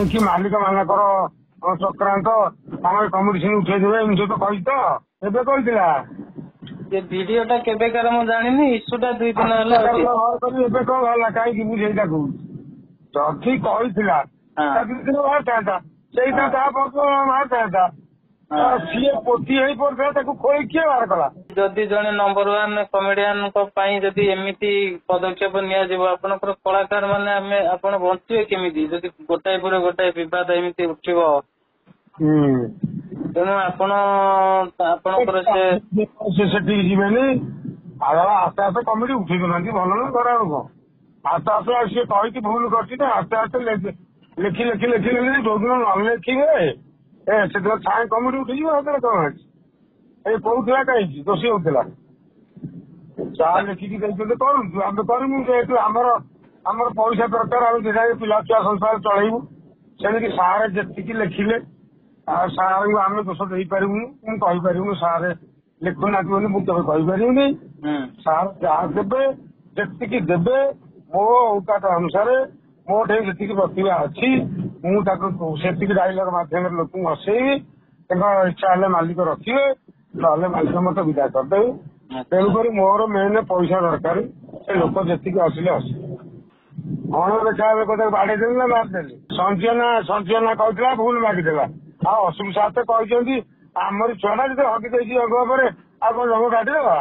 कि मालिक मानकर चक्रांत कमिशन उठेदेवे एमती तो कही तो एबे कही भिडटा केबेकार मु जानी इश्यूटा 2 दिन एबे कौन गला कहीं बुझे जदि कही 2 दिन बाहर ସେଇଟା ତା ବାହାର ଥାନ୍ତା ସିଏ ପୋତି ହେଇ ପଡିଥିଲା ତାକୁ ଖୋଳି କିଏ ବାହାର କଲା। ଯଦି ଜଣେ ନମ୍ବର 1 କମେଡିଆନଙ୍କ ପାଇଁ ଯଦି ଏମିତି ପଦକ୍ଷେପ ନିଆଯିବ ଆପଣଙ୍କର କଳାକାର ମାନେ ଆପଣ ବଞ୍ଚିବେ କେମିତି ଯଦି ଗୋଟାଏ ପରେ ଗୋଟାଏ ବିବାଦ ଏମିତି ଉଠିବ। ତେଣୁ ଆପଣଙ୍କର ସେ ସେଠିକି ଯିବେନି ଆସ୍ତେ ଆସ୍ତେ କମିଟି ଉଠେଇ ଦଉନାହାନ୍ତି ଭଲ ନା ଖରାପ କଣ ଆସ୍ତେ ଆସ୍ତେ ସିଏ କହିକି ଭୁଲ କରିଛି ନା ଆସ୍ତେ ଆସ୍ତେ ଲେଖି ଯୋଉଦିନ ନ ଲେଖିବେ ସେଦିନ ଛାଏ କମିଟି ଉଠିଯିବ ସେଥିରେ କଣ ଅଛି ଏ କହୁଥିଲା କାହିଁକି ଦୋଷୀ ହଉଥିଲା ଯାହା ଲେଖିକି ଦେଇଛନ୍ତି କରୁଛୁ ଆମେ କରିବୁ ଯେହେତୁ ଆମର ପଇସା ଦରକାର ଆମେ ଯେଝା ପିଲା ଛୁଆ ସଂସାର ଚଳେଇବୁ ସେମିତି ସାର୍ ଯେତିକି ଲେଖିଲେ ଆଉ ସାର୍ ଆମେ ଦୋଷ ଦେଇପାରିବୁନି ମୁଁ କହିପାରିବୁନି ସାର୍ ଲେଖୁନାହାନ୍ତି ବୋଲି ମୁଁ କେବେ କହିପାରିବୁନି ସାର୍ ଯାହା ଦେବେ ଯେତିକି ଦେବେ ମୋ ଔକାତ ଅନୁସାରେ ମୋ ଠେଇ ଯେତିକି ପ୍ରତିଭା ଅଛି ମୁଁ ତାକୁ ସେତିକି ଡାଇଲଗ ମାଧ୍ୟମରେ ଲୋକଙ୍କୁ ହସେଇବି ତାଙ୍କ ଇଚ୍ଛା ହେଲେ ମାଲିକ ରଖିବେ ନହେଲେ ମାଲିକ ମତେ ବିଦା କରିଦେବେ ତେଣୁକରି ମୋର ମେନ୍ ପଇସା ଦରକାର ସେ ଲୋକ ଯେତିକି ଆସିଲେ ଆସିବେ କଣ ଦେଖା ଏବେ କଥା ବାଡେଇଦେଲି ନା ମାରିଦେଲି ସଞ୍ଜନା କହିଥିଲା ଭୁଲ ମାଗିଦେଲା ଆଉ ଅସୁବିଧା ସାର୍ ତ କହିଛନ୍ତି ଆମରି ଛୁଆଟା ଯଦି ହକି ଦେଇଛି ଜଗ ଉପରେ ଆଉ କଣ ଜଗ କାଟିଦେବା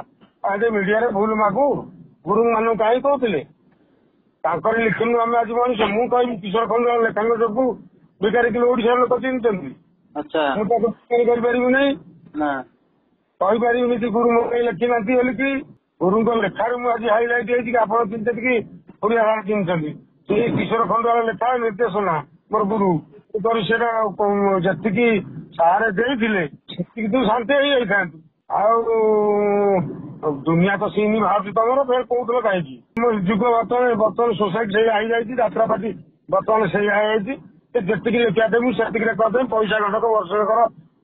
ଆଉ ମିଡିଆରେ ଭୁଲ ମାଗୁ ଗୁରୁ ମାନଙ୍କୁ କାହିଁ କହୁଥିଲେ ତାଙ୍କର ଲିଖନୁ ଆମେ ଆଜି ମଣିଷ ମୁଁ କହିବି କିଶୋର ଖଣ୍ଡୁଆଳ ଲେଖାଙ୍କ ଯୋଗୁ ବେକାରୀ କିଲୋ ଓଡିଶାର ଲୋକ ଚିହ୍ନିଛନ୍ତି ମୁଁ ତାକୁ କରିପାରିବି ନାହିଁ କହିପାରିବିନି କି ଗୁରୁ ମୋ ପାଇଁ ଲେଖିନାହାନ୍ତି ବୋଲିକି ଗୁରୁଙ୍କ ଲେଖାରୁ ମୁଁ ଆଜି ହାଇଲାଇଟ୍ ହେଇଛି କି ଆପଣ ଚିନ୍ତିତ କି ଓଡିଆ ଭାଷା ଚିହ୍ନିଛନ୍ତି ସେଇ କିଶୋର ଖଣ୍ଡୁଆଳ ଲେଖା ନିର୍ଦ୍ଦେଶନା ମୋର ଗୁରୁ ସେଇଟା ଯେତିକି ସାରେ ଦେଇଥିଲେ ସେତିକି ତୁ ଶାନ୍ତି ହେଇଯାଇଥାନ୍ତୁ ଆଉ ଦୁନିଆ ତ ସିନି ବାହାରୁଛି ତମର ଫେର କହୁଥିଲ କାହିଁକି ଯୁଗ ବର୍ତ୍ତମାନ ସୋସାଇଟି ସେଇଆ ହେଇଯାଇଛି ଯାତ୍ରାପାଟି ବର୍ତ୍ତମାନ ସେଇଆ ହେଇଯାଇଛି ସେ ଯେତିକି ଲେଖିବା ଦେବୁ ସେତିକିରେ କରିଦେବି ପଇସା ଘଟକ ବର୍ଷକର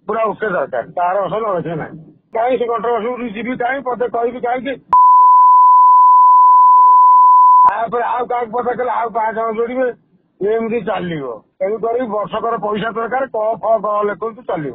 ପୁରା ଓକେ ଦରକାର ତାର ଅସଲ ଅବଶ୍ୟ ନାହିଁ କାହିଁ ସେ କଣ୍ଟ୍ରୋଭର୍ସି ଯିବି କାହିଁ ପଦେ କହିବି କାହିଁକି ତାପରେ ଆଉ କାହାକୁ ପଦେ କଲେ ଆଉ 5 ଜଣ ଯୋଡିବେ ଏମିତି ଚାଲିବ ତେଣୁକରି ବର୍ଷକର ପଇସା ଦରକାର କ ଫ ଗ ଲେଖନ୍ତୁ ଚାଲିବ।